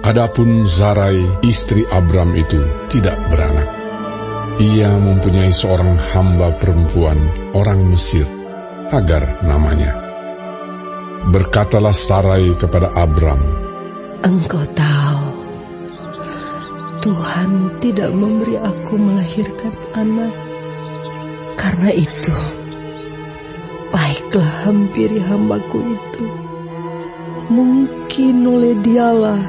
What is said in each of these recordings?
Adapun Sarai, istri Abram itu tidak beranak. Ia mempunyai seorang hamba perempuan orang Mesir, Hagar namanya. Berkatalah Sarai kepada Abram, "Engkau tahu, Tuhan tidak memberi aku melahirkan anak. Karena itu, baiklah hampiri hambaku itu. Mungkin oleh dialah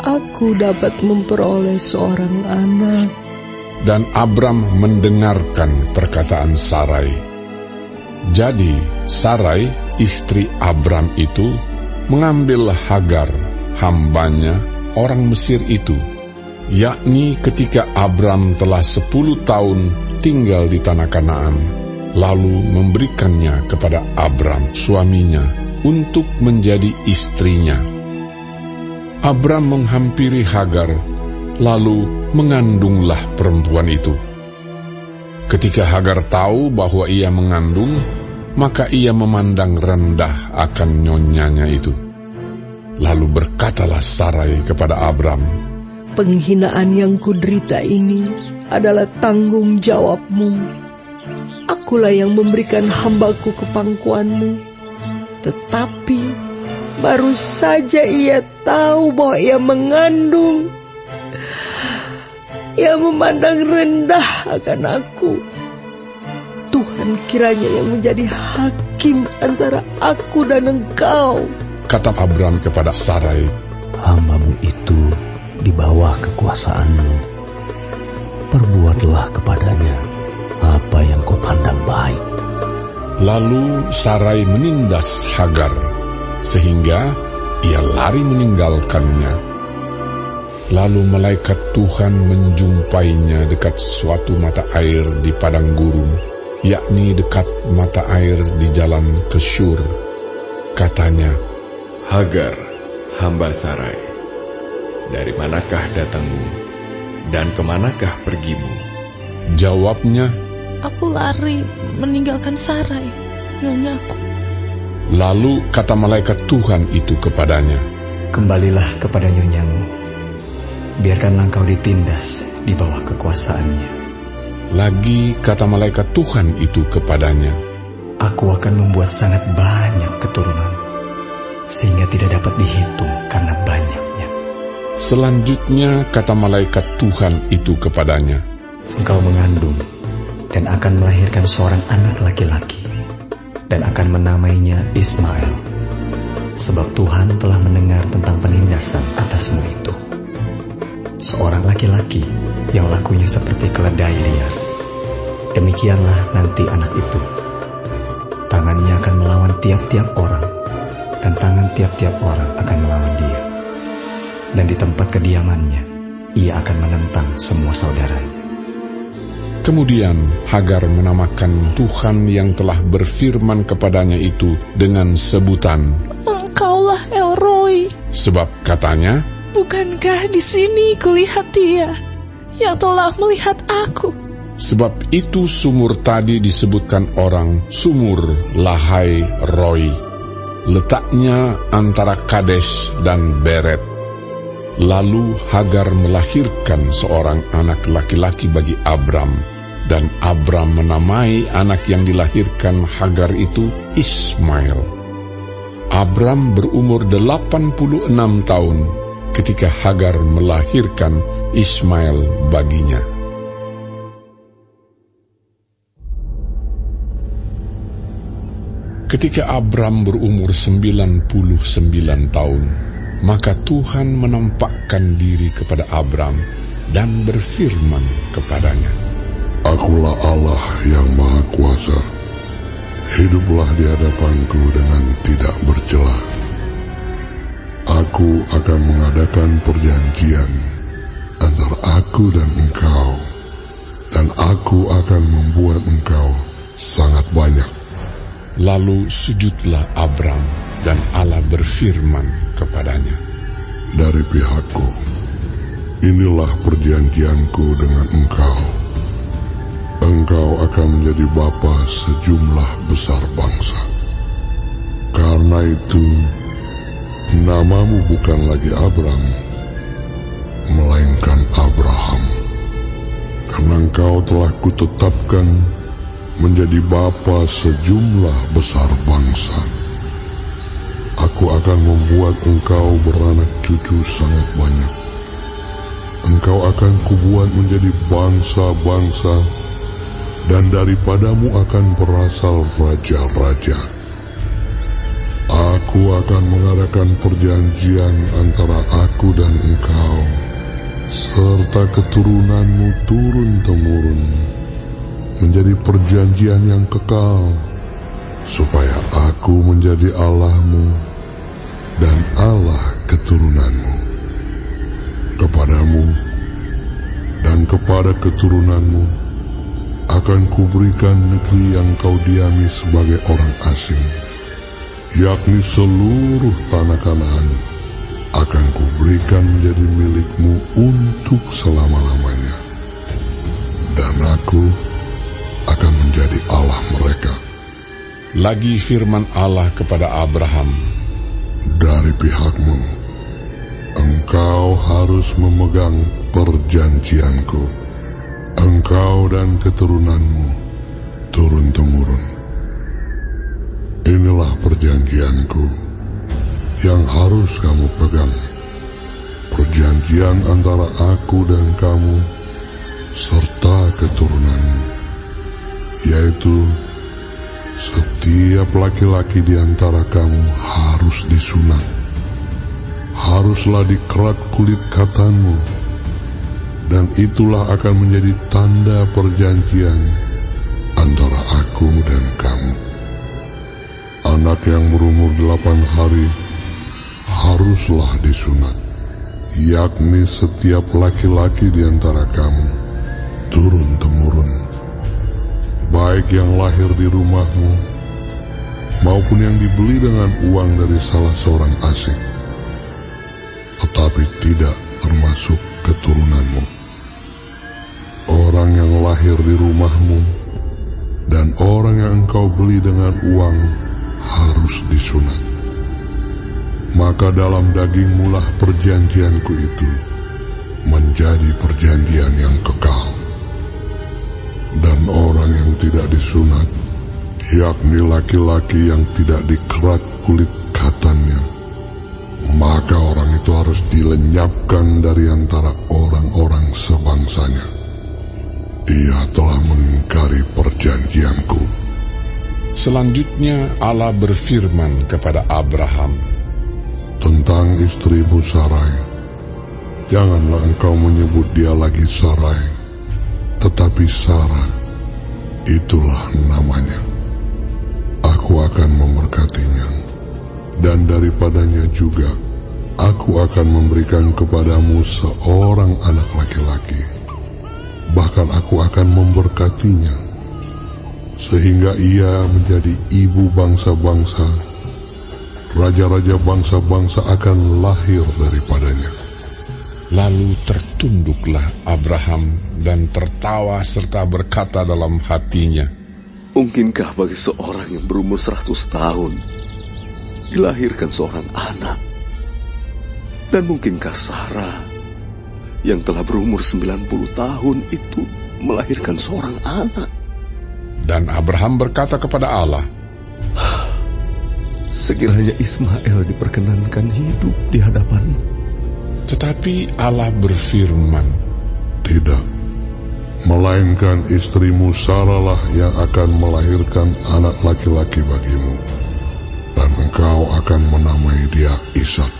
aku dapat memperoleh seorang anak." Dan Abram mendengarkan perkataan Sarai. Jadi Sarai, istri Abram itu, mengambil Hagar, hambanya orang Mesir itu, yakni ketika Abram telah 10 tahun tinggal di tanah Kanaan, lalu memberikannya kepada Abram, suaminya, untuk menjadi istrinya. Abram menghampiri Hagar, lalu mengandunglah perempuan itu. Ketika Hagar tahu bahwa ia mengandung, maka ia memandang rendah akan nyonyanya itu. Lalu berkatalah Sarai kepada Abram, "Penghinaan yang kuderita ini adalah tanggung jawabmu. Akulah yang memberikan hambaku ke pangkuanmu. Tetapi baru saja ia tahu bahwa ia mengandung. Ia memandang rendah akan aku. Tuhan kiranya yang menjadi hakim antara aku dan engkau." Kata Abram kepada Sarai, "Hambamu itu di bawah kekuasaanmu. Perbuatlah kepadanya apa yang kau pandang baik." Lalu Sarai menindas Hagar, sehingga ia lari meninggalkannya. Lalu malaikat Tuhan menjumpainya dekat suatu mata air di padang gurun, yakni dekat mata air di jalan ke Syur. Katanya, "Hagar, hamba Sarai, dari manakah datangmu dan kemanakah pergimu?" Jawabnya, "Aku lari meninggalkan Sarai, nyonyaku." Lalu kata malaikat Tuhan itu kepadanya, "Kembalilah kepada nyonyamu. Biarkanlah engkau ditindas di bawah kekuasaannya." Lagi kata malaikat Tuhan itu kepadanya, "Aku akan membuat sangat banyak keturunan, sehingga tidak dapat dihitung karena banyaknya." Selanjutnya kata malaikat Tuhan itu kepadanya, "Engkau mengandung dan akan melahirkan seorang anak laki-laki, dan akan menamainya Ismail, sebab Tuhan telah mendengar tentang penindasan atasmu itu. Seorang laki-laki yang lakunya seperti keledai liar. Demikianlah nanti anak itu. Tangannya akan melawan tiap-tiap orang, dan tangan tiap-tiap orang akan melawan dia. Dan di tempat kediamannya, ia akan menentang semua saudaranya." Kemudian Hagar menamakan Tuhan yang telah berfirman kepadanya itu dengan sebutan, "Engkaulah El Roi." Sebab katanya, "Bukankah di sini kulihat Dia yang telah melihat aku?" Sebab itu sumur tadi disebutkan orang Sumur Lahai Roi. Letaknya antara Kades dan Beret. Lalu Hagar melahirkan seorang anak laki-laki bagi Abram, dan Abram menamai anak yang dilahirkan Hagar itu Ismail. Abram berumur 86 tahun ketika Hagar melahirkan Ismail baginya. Ketika Abram berumur 99 tahun, maka Tuhan menampakkan diri kepada Abram dan berfirman kepadanya, "Akulah Allah yang Maha Kuasa. Hiduplah di hadapanku dengan tidak bercela. Aku akan mengadakan perjanjian antara aku dan engkau, dan aku akan membuat engkau sangat banyak." Lalu sujudlah Abram, dan Allah berfirman kepadanya, "Dari pihakku, inilah perjanjianku dengan engkau. Engkau akan menjadi bapa sejumlah besar bangsa. Karena itu, namamu bukan lagi Abram, melainkan Abraham, karena engkau telah kutetapkan menjadi bapa sejumlah besar bangsa. Aku akan membuat engkau beranak cucu sangat banyak. Engkau akan kubuat menjadi bangsa-bangsa, dan daripadamu akan berasal raja-raja. Aku akan mengadakan perjanjian antara aku dan engkau, serta keturunanmu turun-temurun, menjadi perjanjian yang kekal, supaya aku menjadi Allahmu dan Allah keturunanmu. Kepadamu dan kepada keturunanmu akan kuberikan negeri yang kau diami sebagai orang asing, yakni seluruh tanah Kanaan akan kuberikan menjadi milikmu untuk selama-lamanya. Dan aku akan menjadi Allah mereka. Lagi firman Allah kepada Abraham, dari pihakmu, engkau harus memegang perjanjianku, engkau dan keturunanmu turun-temurun. Inilah perjanjianku yang harus kamu pegang, perjanjian antara aku dan kamu serta keturunanmu, yaitu setiap laki-laki di antara kamu harus disunat, haruslah dikerat kulit katanmu, dan itulah akan menjadi tanda perjanjian antara aku dan kamu. Anak yang berumur 8 hari haruslah disunat, yakni setiap laki-laki di antara kamu turun-temurun, baik yang lahir di rumahmu maupun yang dibeli dengan uang dari salah seorang asing, tetapi tidak termasuk keturunanmu. Orang yang lahir di rumahmu dan orang yang engkau beli dengan uang harus disunat. Maka dalam dagingmu lah perjanjianku itu menjadi perjanjian yang kekal. Dan orang yang tidak disunat, yakni laki-laki yang tidak dikerat kulit katannya, maka orang itu harus dilenyapkan dari antara orang-orang sebangsanya. Ia telah mengingkari perjanjianku. Selanjutnya Allah berfirman kepada Abraham, tentang istrimu Sarai, janganlah engkau menyebut dia lagi Sarai, tetapi Sarah, itulah namanya. Aku akan memberkatinya, dan daripadanya juga aku akan memberikan kepadamu seorang anak laki-laki. Bahkan aku akan memberkatinya, sehingga ia menjadi ibu bangsa-bangsa. Raja-raja bangsa-bangsa akan lahir daripadanya. Lalu tertunduklah Abraham dan tertawa serta berkata dalam hatinya, mungkinkah bagi seorang yang berumur 100 tahun dilahirkan seorang anak? Dan mungkinkah Sarah yang telah berumur 90 tahun itu melahirkan seorang anak? Dan Abraham berkata kepada Allah, sekiranya Ismail diperkenankan hidup di hadapan-Mu. Tetapi Allah berfirman, tidak, melainkan istrimu Sarahlah yang akan melahirkan anak laki-laki bagimu, dan engkau akan menamai dia Ishak.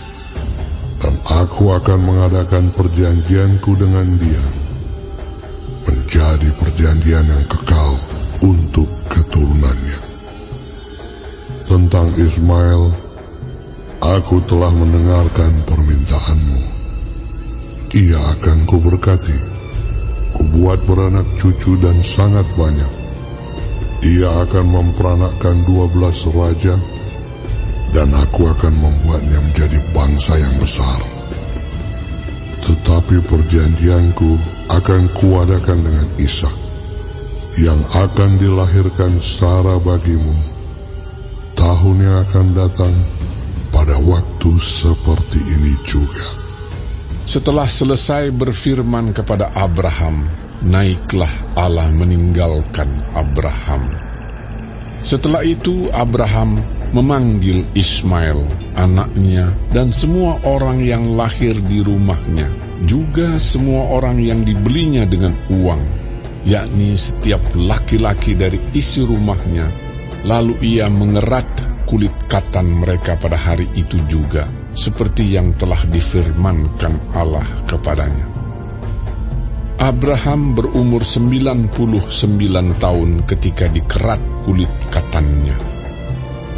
Dan aku akan mengadakan perjanjianku dengan dia, menjadi perjanjian yang kekal untuk keturunannya. Tentang Ismail, aku telah mendengarkan permintaanmu. Ia akan kuberkati, kubuat beranak cucu dan sangat banyak. Ia akan memperanakkan 12 raja, dan aku akan membuatnya menjadi bangsa yang besar. Tetapi perjanjianku akan kuadakan dengan Ishak, yang akan dilahirkan Sarah bagimu tahun yang akan datang pada waktu seperti ini juga. Setelah selesai berfirman kepada Abraham, naiklah Allah meninggalkan Abraham. Setelah itu Abraham memanggil Ismail, anaknya, dan semua orang yang lahir di rumahnya, juga semua orang yang dibelinya dengan uang, yakni setiap laki-laki dari isi rumahnya. Lalu ia mengerat kulit katan mereka pada hari itu juga, seperti yang telah difirmankan Allah kepadanya. Abraham berumur 99 tahun ketika dikerat kulit katannya.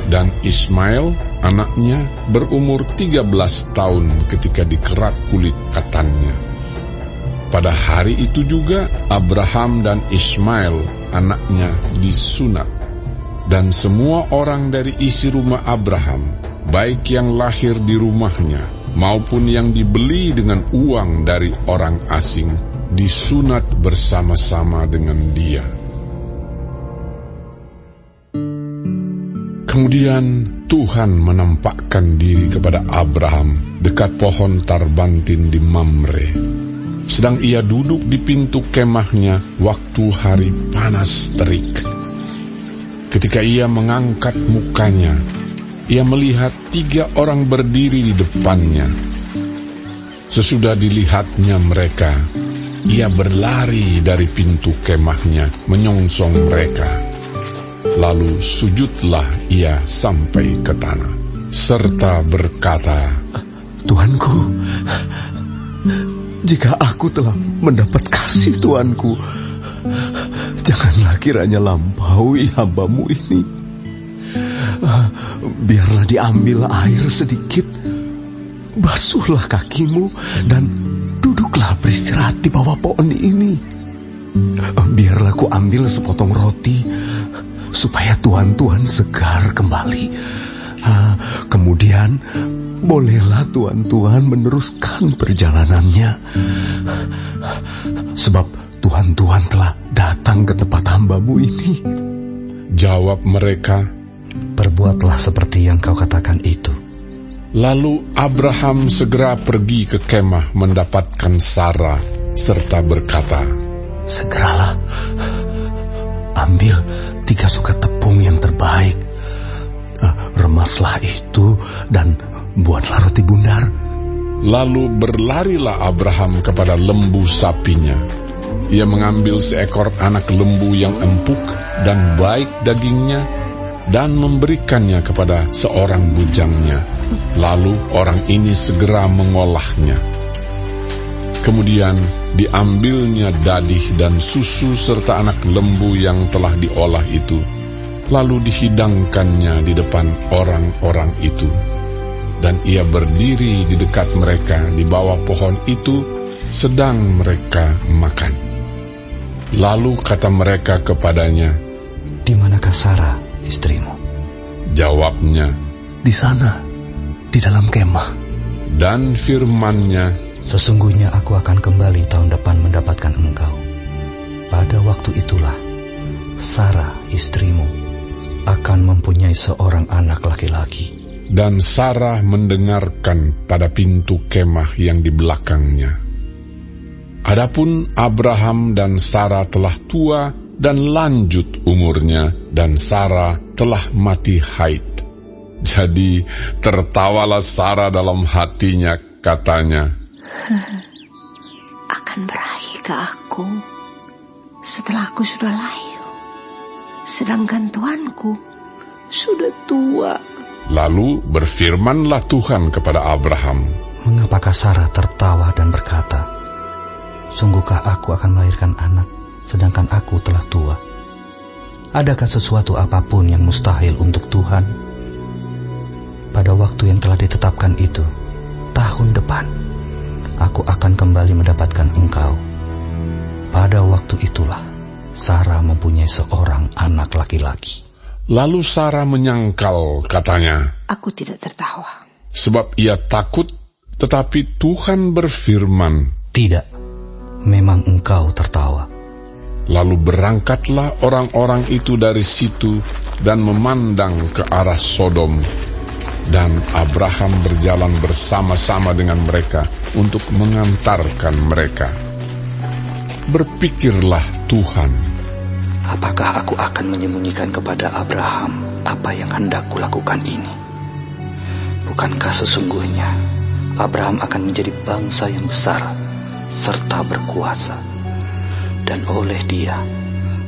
Dan Ismail, anaknya, berumur 13 tahun ketika dikerat kulit katannya. Pada hari itu juga Abraham dan Ismail, anaknya, disunat. Dan semua orang dari isi rumah Abraham, baik yang lahir di rumahnya maupun yang dibeli dengan uang dari orang asing, disunat bersama-sama dengan dia. Kemudian Tuhan menampakkan diri kepada Abraham dekat pohon tarbantin di Mamre, sedang ia duduk di pintu kemahnya waktu hari panas terik. Ketika ia mengangkat mukanya, ia melihat 3 orang berdiri di depannya. Sesudah dilihatnya mereka, ia berlari dari pintu kemahnya menyongsong mereka. Lalu sujudlah ia sampai ke tanah, serta berkata, Tuanku, jika aku telah mendapat kasih Tuanku, janganlah kiranya lampaui hamba-Mu ini. Biarlah diambil air sedikit, basuhlah kakimu, dan duduklah beristirahat di bawah pohon ini. Biarlah ku ambil sepotong roti, supaya Tuhan segar kembali. Kemudian bolehlah Tuhan meneruskan perjalanannya, sebab Tuhan telah datang ke tempat hamba-Mu ini. Jawab mereka, perbuatlah seperti yang kau katakan itu. Lalu Abraham segera pergi ke kemah mendapatkan Sarah, serta berkata, segeralah, ambil 3 sukat tepung yang terbaik, remaslah itu, dan buatlah roti bundar. Lalu berlarilah Abraham kepada lembu sapinya. Ia mengambil seekor anak lembu yang empuk dan baik dagingnya, dan memberikannya kepada seorang bujangnya. Lalu orang ini segera mengolahnya. Kemudian diambilnya dadih dan susu serta anak lembu yang telah diolah itu, lalu dihidangkannya di depan orang-orang itu. Dan ia berdiri di dekat mereka di bawah pohon itu, sedang mereka makan. Lalu kata mereka kepadanya, di manakah Sarah, istrimu? Jawabnya, di sana, di dalam kemah. Dan firman-Nya, sesungguhnya aku akan kembali tahun depan mendapatkan engkau. Pada waktu itulah Sarah, istrimu, akan mempunyai seorang anak laki-laki. Dan Sarah mendengarkan pada pintu kemah yang di belakangnya. Adapun Abraham dan Sarah telah tua dan lanjut umurnya, dan Sarah telah mati haid. Jadi tertawalah Sarah dalam hatinya, katanya, akan berakhir ke aku setelah aku sudah layu, sedangkan tuanku sudah tua. Lalu berfirmanlah Tuhan kepada Abraham, mengapakah Sarah tertawa dan berkata, sungguhkah aku akan melahirkan anak, sedangkan aku telah tua? Adakah sesuatu apapun yang mustahil untuk Tuhan? Pada waktu yang telah ditetapkan itu, tahun depan, aku akan kembali mendapatkan engkau. Pada waktu itulah, Sarah mempunyai seorang anak laki-laki. Lalu Sarah menyangkal, katanya, aku tidak tertawa. Sebab ia takut, tetapi Tuhan berfirman, tidak, memang engkau tertawa. Lalu berangkatlah orang-orang itu dari situ dan memandang ke arah Sodom. Dan Abraham berjalan bersama-sama dengan mereka untuk mengantarkan mereka. Berpikirlah Tuhan, apakah aku akan menyembunyikan kepada Abraham apa yang hendak kulakukan ini? Bukankah sesungguhnya Abraham akan menjadi bangsa yang besar serta berkuasa, dan oleh dia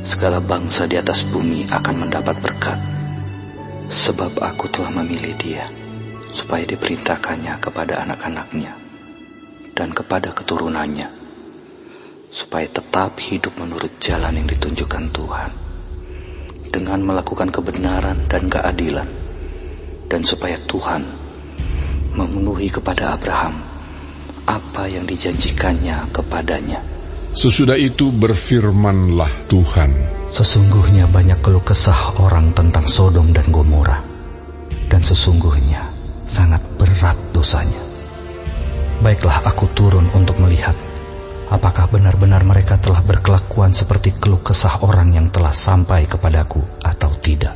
segala bangsa di atas bumi akan mendapat berkat. Sebab aku telah memilih dia, supaya diperintahkannya kepada anak-anaknya dan kepada keturunannya, supaya tetap hidup menurut jalan yang ditunjukkan Tuhan, dengan melakukan kebenaran dan keadilan, dan supaya Tuhan memenuhi kepada Abraham apa yang dijanjikannya kepadanya. Sesudah itu berfirmanlah Tuhan, sesungguhnya banyak keluh kesah orang tentang Sodom dan Gomora, dan sesungguhnya sangat berat dosanya. Baiklah, aku turun untuk melihat apakah benar-benar mereka telah berkelakuan seperti keluh kesah orang yang telah sampai kepadaku atau tidak.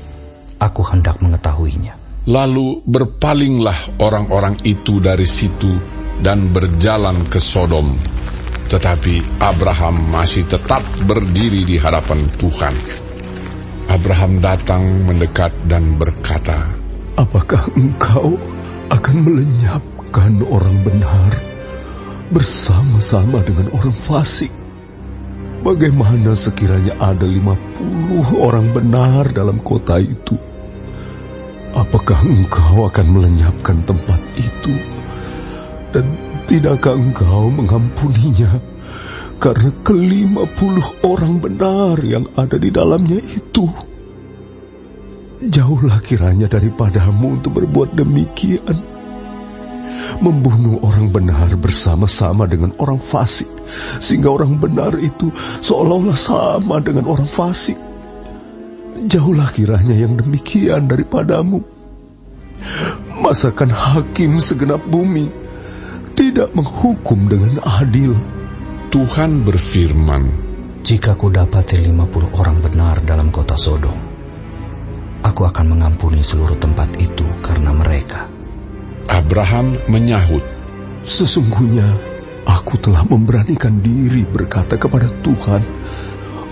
Aku hendak mengetahuinya. Lalu berpalinglah orang-orang itu dari situ dan berjalan ke Sodom. Tetapi Abraham masih tetap berdiri di hadapan Tuhan. Abraham datang mendekat dan berkata, apakah engkau akan melenyapkan orang benar bersama-sama dengan orang fasik? Bagaimana sekiranya ada 50 orang benar dalam kota itu? Apakah engkau akan melenyapkan tempat itu? Dan tidakkah engkau mengampuninya karena ke-50 orang benar yang ada di dalamnya itu? Jauhlah kiranya daripadamu untuk berbuat demikian, membunuh orang benar bersama-sama dengan orang fasik, sehingga orang benar itu seolah-olah sama dengan orang fasik. Jauhlah kiranya yang demikian daripadamu. Masakan hakim segenap bumi tidak menghukum dengan adil? Tuhan berfirman, jika ku dapati 50 orang benar dalam kota Sodom, aku akan mengampuni seluruh tempat itu karena mereka. Abraham menyahut, sesungguhnya aku telah memberanikan diri berkata kepada Tuhan,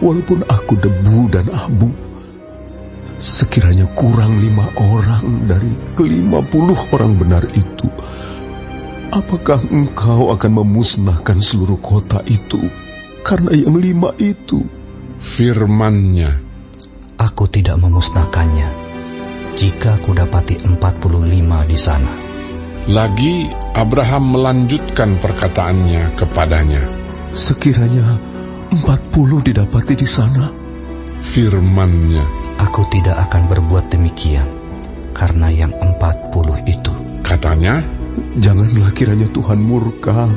walaupun aku debu dan abu, sekiranya kurang 5 orang dari ke-50 orang benar itu, apakah engkau akan memusnahkan seluruh kota itu karena yang 5 itu? Firman-Nya, aku tidak memusnahkannya jika ku dapati 45 di sana. Lagi Abraham melanjutkan perkataannya kepadanya, sekiranya 40 didapati di sana? Firman-Nya, aku tidak akan berbuat demikian karena yang 40 itu. Katanya, janganlah kiranya Tuhan murka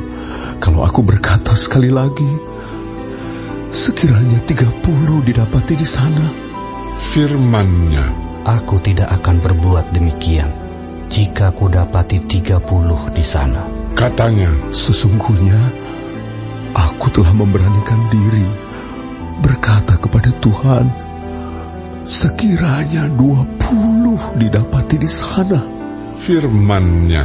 kalau aku berkata sekali lagi, sekiranya 30 didapati di sana? Firman-Nya, aku tidak akan berbuat demikian jika ku dapati 30 di sana. Katanya, sesungguhnya aku telah memberanikan diri berkata kepada Tuhan, sekiranya 20 didapati di sana? Firman-Nya,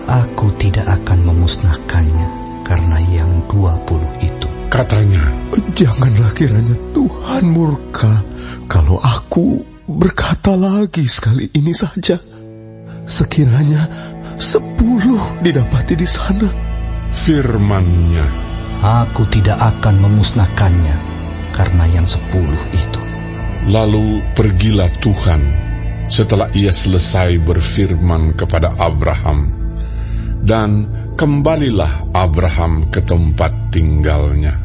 aku tidak akan memusnahkannya karena yang 20 itu. Katanya, janganlah kiranya Tuhan murka kalau aku berkata lagi sekali ini saja, sekiranya 10 didapati di sana? Firman-Nya, aku tidak akan memusnahkannya karena yang 10 itu. Lalu pergilah Tuhan setelah ia selesai berfirman kepada Abraham, dan kembalilah Abraham ke tempat tinggalnya.